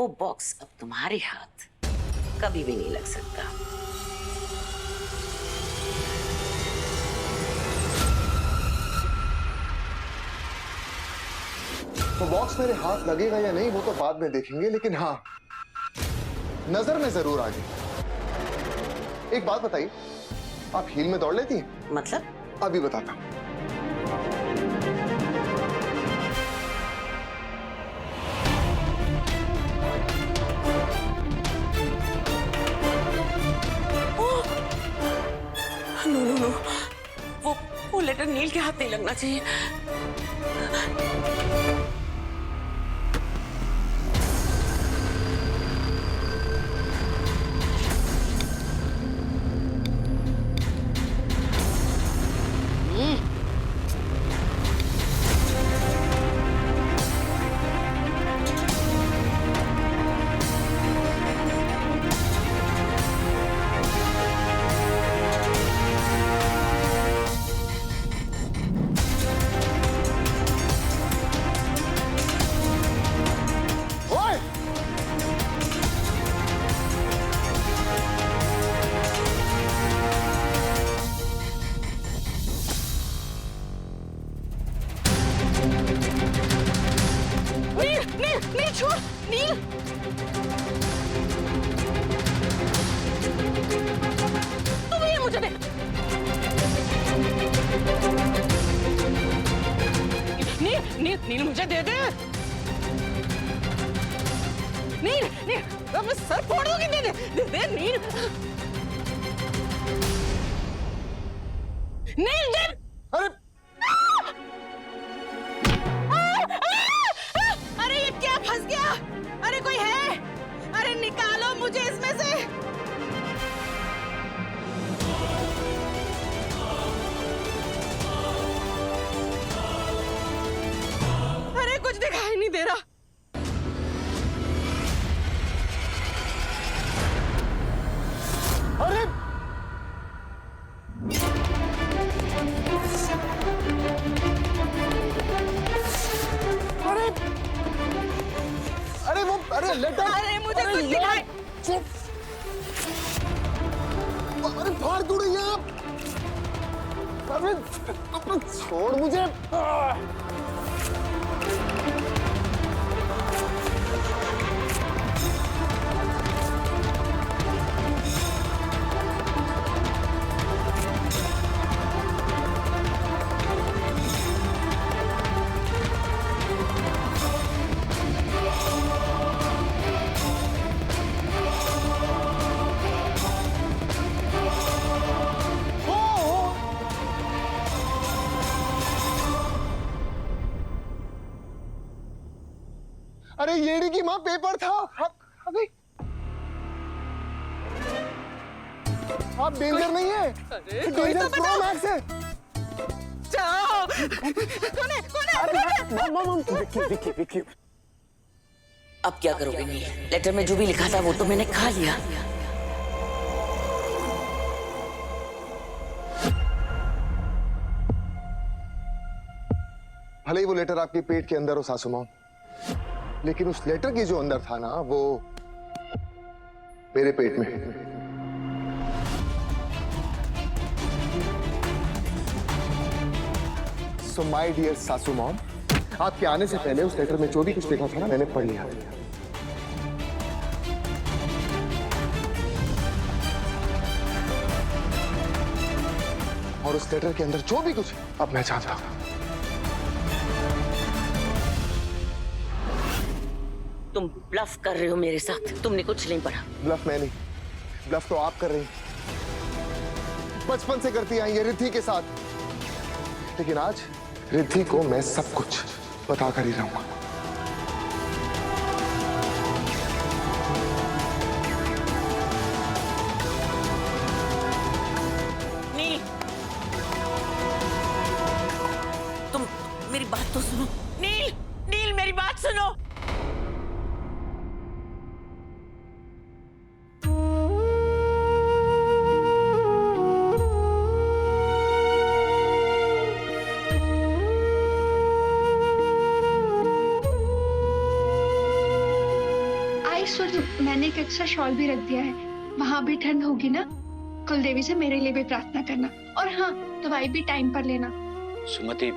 वो बॉक्स अब तुम्हारे हाथ कभी भी नहीं लग सकता। वो बॉक्स मेरे हाथ लगेगा या नहीं वो तो बाद में देखेंगे, लेकिन हाँ, नजर में जरूर आ गई। एक बात बताइए, आप हील में दौड़ लेती हैं? मतलब? अभी बताता हूं। नो नो नो, वो लेटर नील के हाथ नहीं लगना चाहिए। नील छोड़, नील। तुम ये मुझे दे। नील मुझे दे दे। नील अब मैं सर फोड़ दूंगी। दे नील। नील दे। अरे अरे ये क्या फंस गया? अरे कोई है? अरे निकालो मुझे इसमें से। अरे कुछ दिखाई नहीं दे रहा। अरे अरे लेटर। अरे मुझे कुछ दिखाई। अरे फाड़ क्यों रही है आप? अरे छोड़ मुझे। अरे येड़ी की माँ, पेपर था। अभी आप डेंजर नहीं है। डेंजर प्रो मैक्स है। जाओ। कौन है? विक्की। अब क्या करोगे नील? लेटर में जो भी लिखा था वो तो मैंने खा लिया। भले ही वो लेटर आपके पेट के अंदर हो सासू माँ, लेकिन उस लेटर की जो अंदर था ना, वो मेरे पेट में। सो माय डियर सासू मॉम, आपके आने से पहले उस लेटर में जो भी कुछ लिखा था ना, मैंने पढ़ लिया। और उस लेटर के अंदर जो भी कुछ अब मैं चाहता हूं। तुम ब्लफ कर रहे हो मेरे साथ। तुमने कुछ नहीं पढ़ा। ब्लफ मैं नहीं, ब्लफ तो आप कर रही हैं। बचपन से करती आई ये रिद्धि के साथ, लेकिन आज रिद्धि को मैं सब कुछ बता कर ही रहूंगा। नील, तुम मेरी बात तो सुनो। नील, नील मेरी बात सुनो। भाई सुन, मैंने एक एक्स्ट्रा शॉल भी रख दिया है, वहां भी ठंड होगी ना, कुलदेवी से मेरे लिए भी प्रार्थना करना। और हाँ, दवाई भी टाइम पर लेना। सुमति,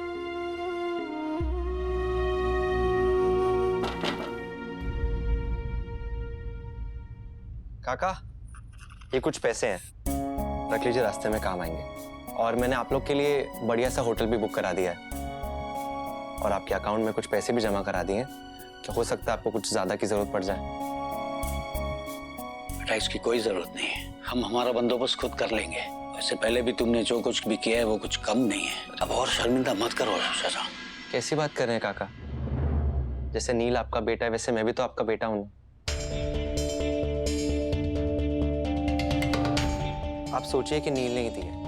काका, ये कुछ पैसे हैं, रख लीजिए, रास्ते में काम आएंगे। और मैंने आप लोग के लिए बढ़िया सा होटल भी बुक करा दिया है और आपके अकाउंट में कुछ पैसे भी जमा करा दिए हैं, तो हो सकता है आपको कुछ ज्यादा की जरूरत पड़ जाए। बेटा इसकी कोई जरूरत नहीं है, हम हमारा बंदोबस्त खुद कर लेंगे। वैसे पहले भी तुमने जो कुछ भी किया है वो कुछ कम नहीं है। अब और शर्मिंदा मत करो चाचा। कैसी बात कर रहे हैं काका? जैसे नील आपका बेटा है वैसे मैं भी तो आपका बेटा हूं। आप सोचिए कि नील ने ही दी है।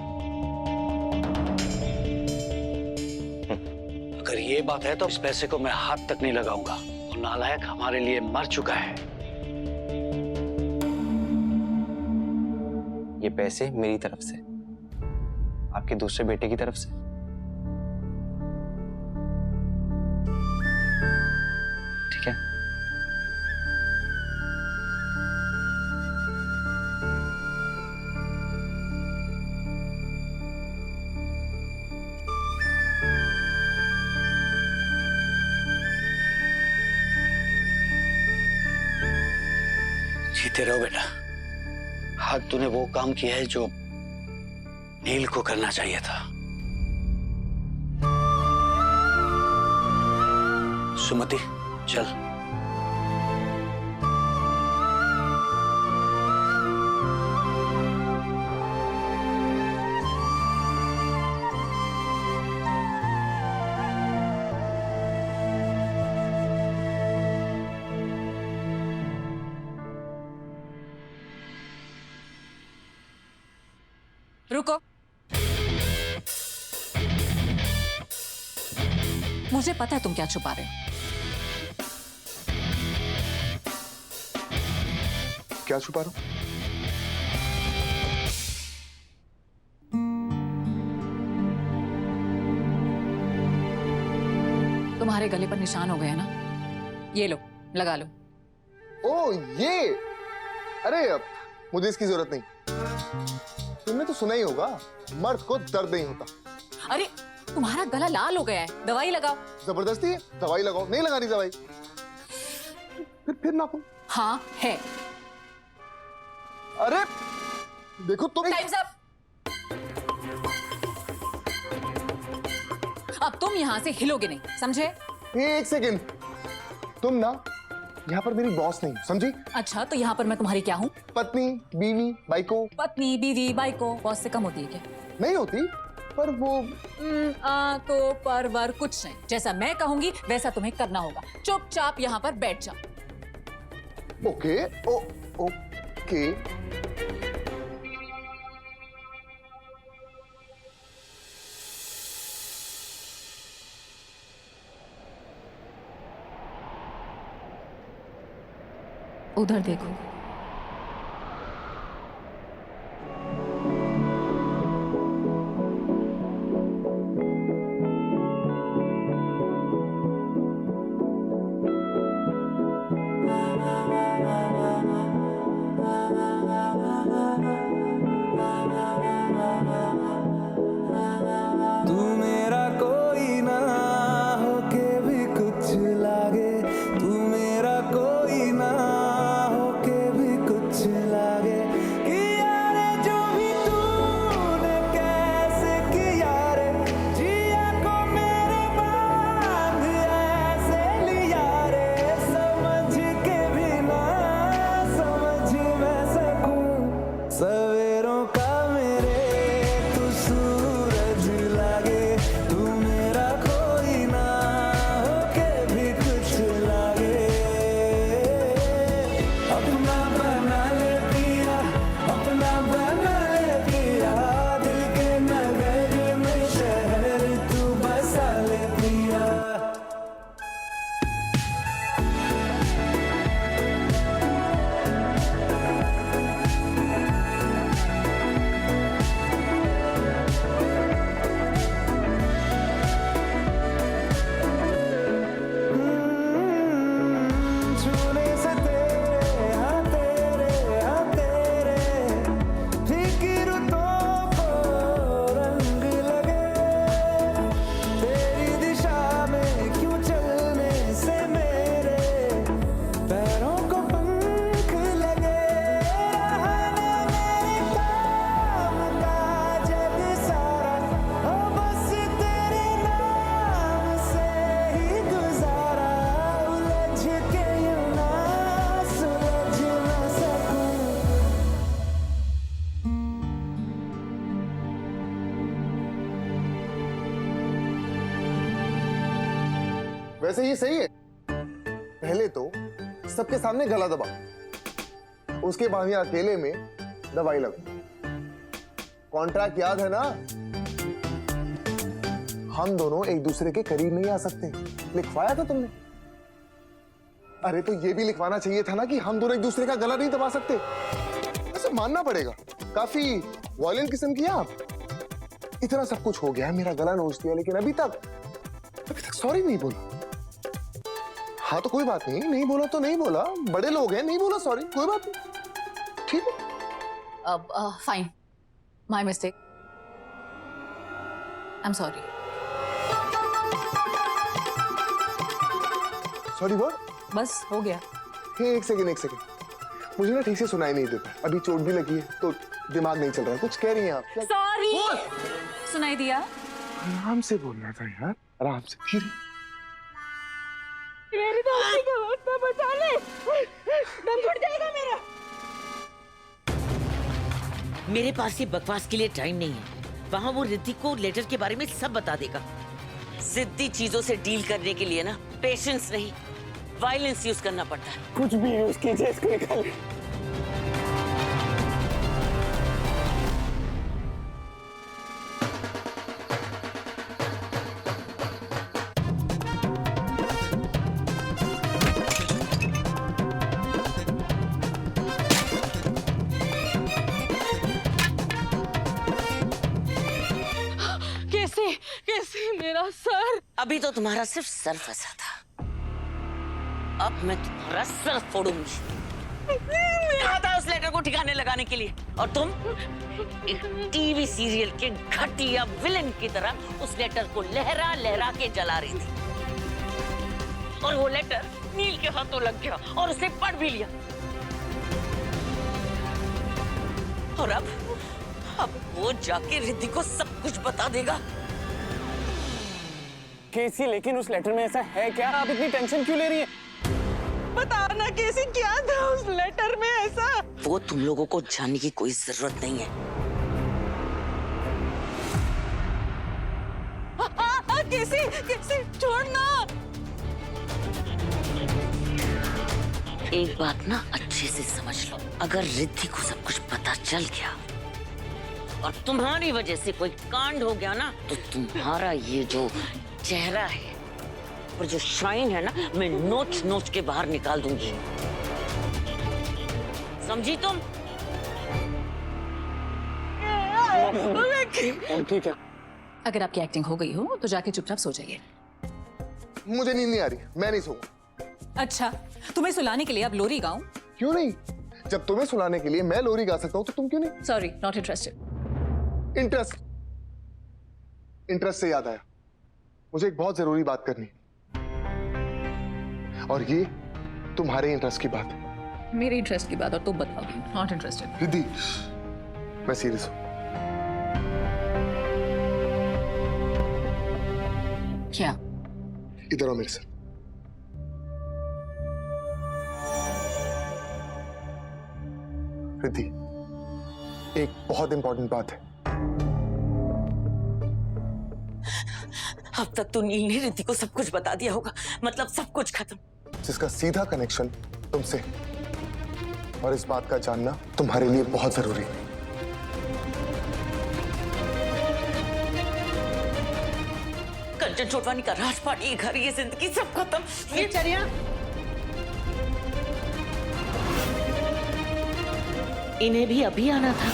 अगर ये बात है तो इस पैसे को मैं हाथ तक नहीं लगाऊंगा। और नालायक हमारे लिए मर चुका है। ये पैसे मेरी तरफ से, आपके दूसरे बेटे की तरफ से। ठीक है? जीते रहो बेटा। आज तूने वो काम किया है जो नील को करना चाहिए था। सुमति चल। रुको, मुझे पता है तुम क्या छुपा रहे हो। क्या छुपा रहा हूं? तुम्हारे गले पर निशान हो गए हैं ना, ये लो, लगा लो। ओ ये, अरे मुझे इसकी जरूरत नहीं। तुमने तो सुना ही होगा, मर्द को दर्द नहीं होता। अरे तुम्हारा गला लाल हो गया है, दवाई लगाओ। जबरदस्ती है? दवाई लगाओ? नहीं लगानी दवाई। फिर नापो। हाँ है। अरे देखो तुम। Times up. अब तुम यहां से हिलोगे नहीं, समझे? एक सेकेंड, तुम ना यहाँ पर मेरी बॉस नहीं, समझी? अच्छा तो यहाँ पर मैं तुम्हारी क्या हूँ? पत्नी, बीवी, बाइको। पत्नी, बीवी, बाइको बॉस से कम होती है क्या? नहीं होती, पर वो तो पर वर कुछ नहीं। जैसा मैं कहूंगी वैसा तुम्हें करना होगा। चुपचाप यहाँ पर बैठ जाओ। Okay, okay. उधर देखो। तू मेरा कोई ना होके भी कुछ लागे, तू मेरा कोई ना होके वैसे ये सही है। पहले तो सबके सामने गला दबा, उसके बाद यहाँ अकेले में दवाई लगो। कॉन्ट्रैक्ट याद है ना? हम दोनों एक दूसरे के करीब नहीं आ सकते, लिखवाया था तुमने। अरे तो ये भी लिखवाना चाहिए था ना कि हम दोनों एक दूसरे का गला नहीं दबा सकते। ऐसे मानना पड़ेगा, काफी वॉयलेंट किस्म की आप। इतना सब कुछ हो गया, मेरा गला नोच दिया, लेकिन अभी तक सॉरी नहीं बोला। हाँ तो कोई बात नहीं, नहीं बोला तो नहीं बोला, बड़े लोग हैं, नहीं बोला सॉरी, कोई बात नहीं, ठीक है। अब fine, my mistake, I am sorry. Sorry बोल। बस हो गया। एक सेकंड, मुझे ना ठीक से सुनाई नहीं देता, अभी चोट भी लगी है तो दिमाग नहीं चल रहा है। कुछ कह रही हैं आप? सॉरी। सुनाई दिया? आराम से बोलना था यार, आराम से, धीरे। मेरी दोस्ती का वक्त ना बचा ले, दम घुट जाएगा मेरा। मेरे पास ये बकवास के लिए टाइम नहीं है। वहाँ वो रिद्धि को लेटर के बारे में सब बता देगा। जिद्दी चीजों से डील करने के लिए ना पेशेंस नहीं, वायलेंस यूज करना पड़ता है। कुछ भी यूज कीजिए इसको निकाल। कैसे मेरा सर? अभी तो तुम्हारा सिर्फ सर फंसा था, अब मैं तुम्हारा सर फोड़ूंगी। कहा था उस लेटर को ठिकाने लगाने के लिए, और तुम एक टीवी सीरियल के घटिया विलेन की तरह उस लेटर को लहरा लहरा के जला रही थी। और वो लेटर नील के हाथों लग गया और उसे पढ़ भी लिया। और अब वो जाके रिद्धि को सब कुछ बता देगा। केसी, लेकिन उस लेटर में ऐसा है क्या? आप इतनी टेंशन क्यों ले रही हैं? बताना कैसे, क्या था उस लेटर में ऐसा? वो तुम लोगों को जानने की कोई जरूरत नहीं है। कैसे छोड़ना। एक बात ना अच्छे से समझ लो, अगर रिद्धि को सब कुछ पता चल गया और तुम्हारी वजह से कोई कांड हो गया ना, तो तुम्हारा ये जो चेहरा है और जो शाइन है ना, मैं नोच नोच के बाहर निकाल दूंगी। समझी तुम? ठीक है। अगर आपकी एक्टिंग हो गई हो तो जाके चुपचाप सो जाइए। मुझे नींद नहीं आ रही, मैं नहीं सोऊंगा। अच्छा, तुम्हें सुलाने के लिए अब लोरी गाऊं? क्यों नहीं? जब तुम्हें सुनाने के लिए मैं लोरी गा सकता हूँ तो तुम क्यों नहीं? Sorry, not interested. इंटरेस्ट से याद आया, मुझे एक बहुत जरूरी बात करनी, और ये तुम्हारे इंटरेस्ट की बात है। मेरे इंटरेस्ट की बात और तुम बताओ। Not interested. रिद्धि, मैं सीरियस हूं। क्या? इधर आओ मेरे साथ। रिद्धि, एक बहुत इंपॉर्टेंट बात है। अब तक तो नील ने रिद्धि को सब कुछ बता दिया होगा, मतलब सब कुछ खत्म। जिसका सीधा कनेक्शन तुमसे, और इस बात का जानना तुम्हारे लिए बहुत जरूरी है। कंचन छोटवानी का राजपाट, ये घर, ये जिंदगी, सब खत्म। ये चरिया, इन्हें भी अभी आना था।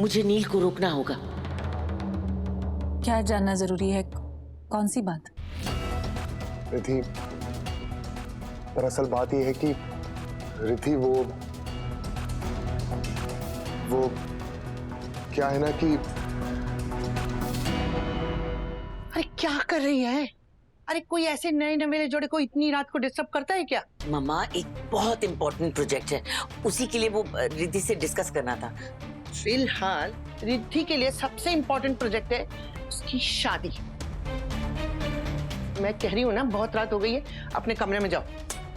मुझे नील को रोकना होगा। क्या जानना जरूरी है? कौन सी बात? रिद्धि, दरअसल बात यह है कि रिद्धि वो क्या है ना कि अरे क्या कर रही है? अरे कोई ऐसे नए नवेले जोड़े को इतनी रात को डिस्टर्ब करता है क्या? मम्मा, एक बहुत इंपॉर्टेंट प्रोजेक्ट है, उसी के लिए वो रिद्धि से डिस्कस करना था। फिलहाल रिद्धि के लिए सबसे इंपॉर्टेंट प्रोजेक्ट है उसकी शादी। मैं कह रही हूँ ना, बहुत रात हो गई है, अपने कमरे में जाओ।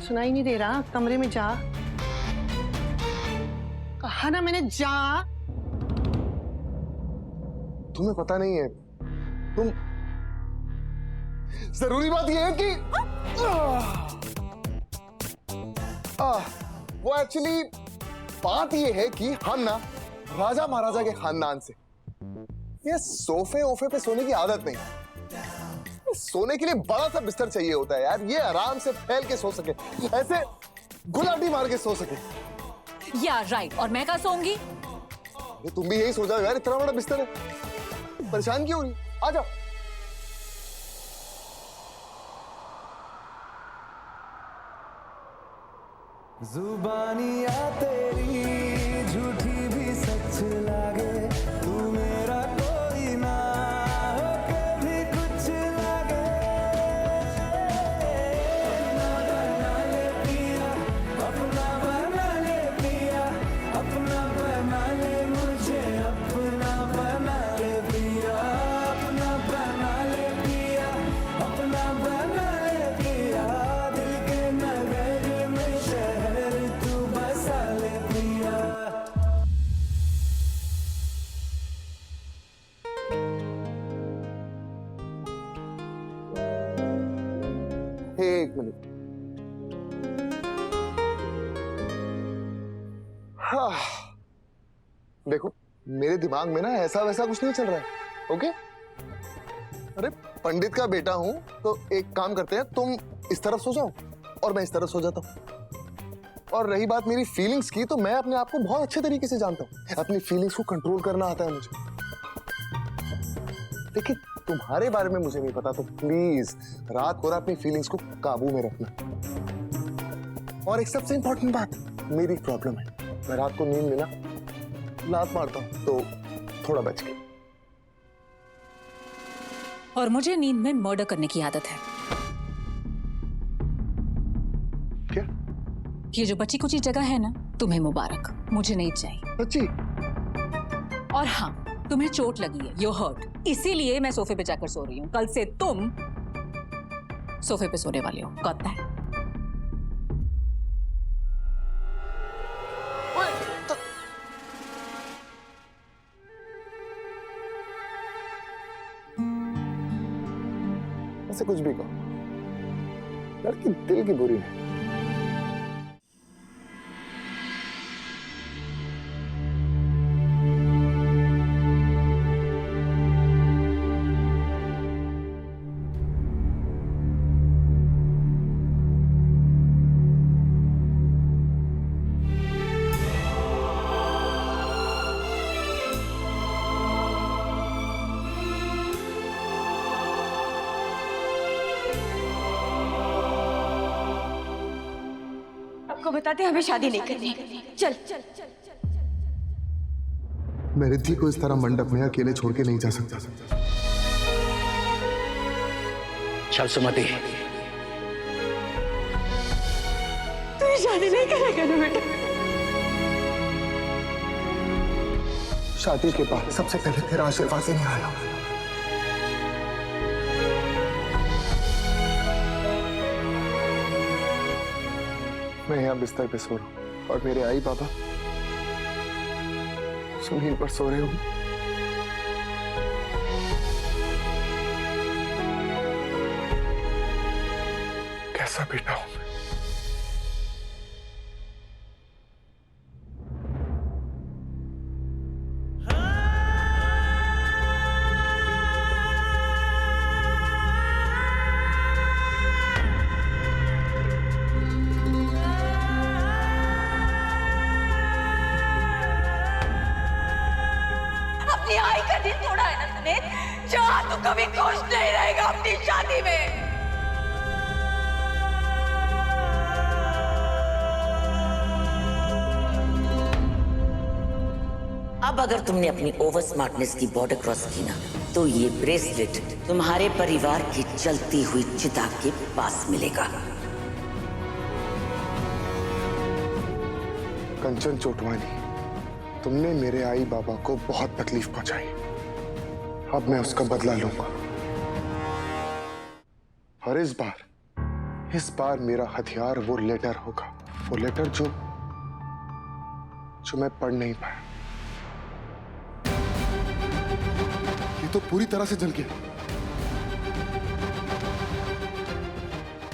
सुनाई नहीं दे रहा? कमरे में जा। कहा ना मैंने, जा। तुम्हें पता नहीं है, तुम जरूरी बात यह है कि वो एक्चुअली बात यह है कि हम ना राजा महाराजा के खानदान से, ये सोफे ओफे पे सोने की आदत नहीं है। सोने के लिए बड़ा सा बिस्तर चाहिए होता है यार, ये आराम से फैल के सो सके, ऐसे गुलाटी मार के सो सके। या राइट, और मैं कहाँ सोऊंगी? तुम भी यही सोचा यार, इतना बड़ा बिस्तर है, परेशान क्यों हो रही? आ जाओ। जुबानियां तेरी झूठी भी सच लागे, तू मेरा कोई ना हो कभी कुछ लागे। अपना बना ले पिया, अपना बना ले मुझे, अपना बना ले पिया, अपना बना ले पिया, अपना बना ले पिया, दिल के नगर में शहर तू बसा ले पिया। एक मिनट। हाँ, देखो मेरे दिमाग में ना ऐसा वैसा कुछ नहीं चल रहा है। ओके, अरे पंडित का बेटा हूं तो एक काम करते हैं, तुम इस तरफ सो जाओ और मैं इस तरफ सो जाता हूं। और रही बात मेरी फीलिंग्स की, तो मैं अपने आप को बहुत अच्छे तरीके से जानता हूं, अपनी फीलिंग्स को कंट्रोल करना आता है मुझे। लेकिन तुम्हारे बारे में मुझे नहीं पता, तो प्लीज रात को अपनी फीलिंग्स को काबू में रखना। और एक सबसे इंपॉर्टेंट बात, मेरी प्रॉब्लम है, मैं रात को नींद में ना लात मारता हूं, तो थोड़ा बच के। और मुझे नींद में मर्डर करने की आदत है। क्या? ये जो बची कुची जगह है ना, तुम्हें मुबारक, मुझे नहीं चाहिए। सच्ची? और हाँ, तुम्हें चोट लगी है, यू हर्ट, इसीलिए मैं सोफे पे जाकर सो रही हूँ। कल से तुम सोफे पे सोने वाले हो, गॉट दैट? ऐसे कुछ भी कहो, लड़की दिल की बुरी है। को बताते हमें शादी नहीं करनी। चल चल चल मैं रिद्धि को इस तरह मंडप में अकेले छोड़ के नहीं जा सकता। चल सुमति, तू शादी नहीं करेगा ना बेटा? शादी के बाद सबसे पहले तेरा आशीर्वाद लेने आया। मैं यहाँ बिस्तर पे सो रहा हूँ और मेरे आई बाबा जमीन पर सो रहे हो। कैसा बेटा हूं मैं? अपनी आई का दिन तोड़ा है ना तूने, जहाँ तू कभी खुश नहीं रहेगा अपनी शादी में। अब अगर तुमने अपनी ओवर स्मार्टनेस की बॉर्डर क्रॉस की ना, तो ये ब्रेसलेट तुम्हारे परिवार की जलती हुई चिता के पास मिलेगा। कंचन चोटवानी, तुमने मेरे आई बाबा को बहुत तकलीफ पहुंचाई, अब मैं उसका बदला लूंगा। और इस बार मेरा हथियार वो लेटर होगा, वो लेटर जो मैं पढ़ नहीं पाया। ये तो पूरी तरह से जल गया।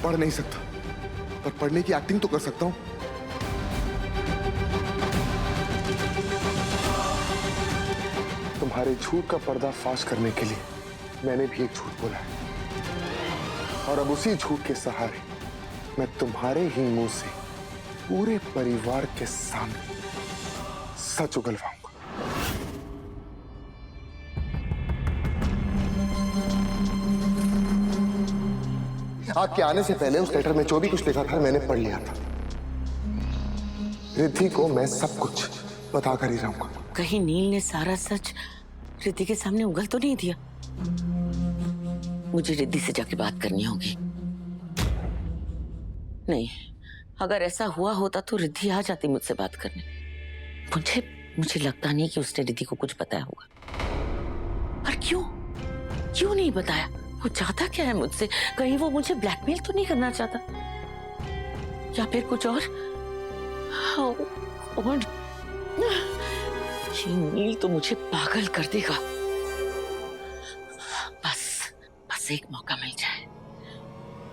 पढ़ नहीं सकता, पर पढ़ने की एक्टिंग तो कर सकता हूं। तुम्हारे झूठ का पर्दाफाश करने के लिए मैंने भी एक झूठ बोला है, और अब उसी झूठ के सहारे मैं तुम्हारे ही मुंह से पूरे परिवार के सामने सच उगलवाऊंगा। आपके आने से पहले उस लेटर में जो भी कुछ लिखा था मैंने पढ़ लिया था। रिद्धि को मैं सब कुछ बताकर ही रहूंगा। कहीं नील ने सारा सच रिद्धि के सामने उगल तो नहीं दिया? मुझे रिद्धि से जाके बात करनी होगी। नहीं, अगर ऐसा हुआ होता तो रिद्धि आ जाती मुझसे बात करने। मुझे लगता नहीं कि उसने रिद्धि को कुछ बताया होगा। पर क्यों नहीं बताया? वो चाहता क्या है मुझसे? कहीं वो मुझे ब्लैकमेल तो नहीं करना चाहता, या फिर कुछ और? ये नील तो मुझे पागल कर देगा। बस एक मौका मिल जाए,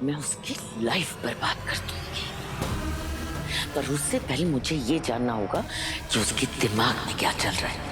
मैं उसकी लाइफ बर्बाद कर दूंगी। पर उससे पहले मुझे ये जानना होगा कि उसके दिमाग में क्या चल रहा है।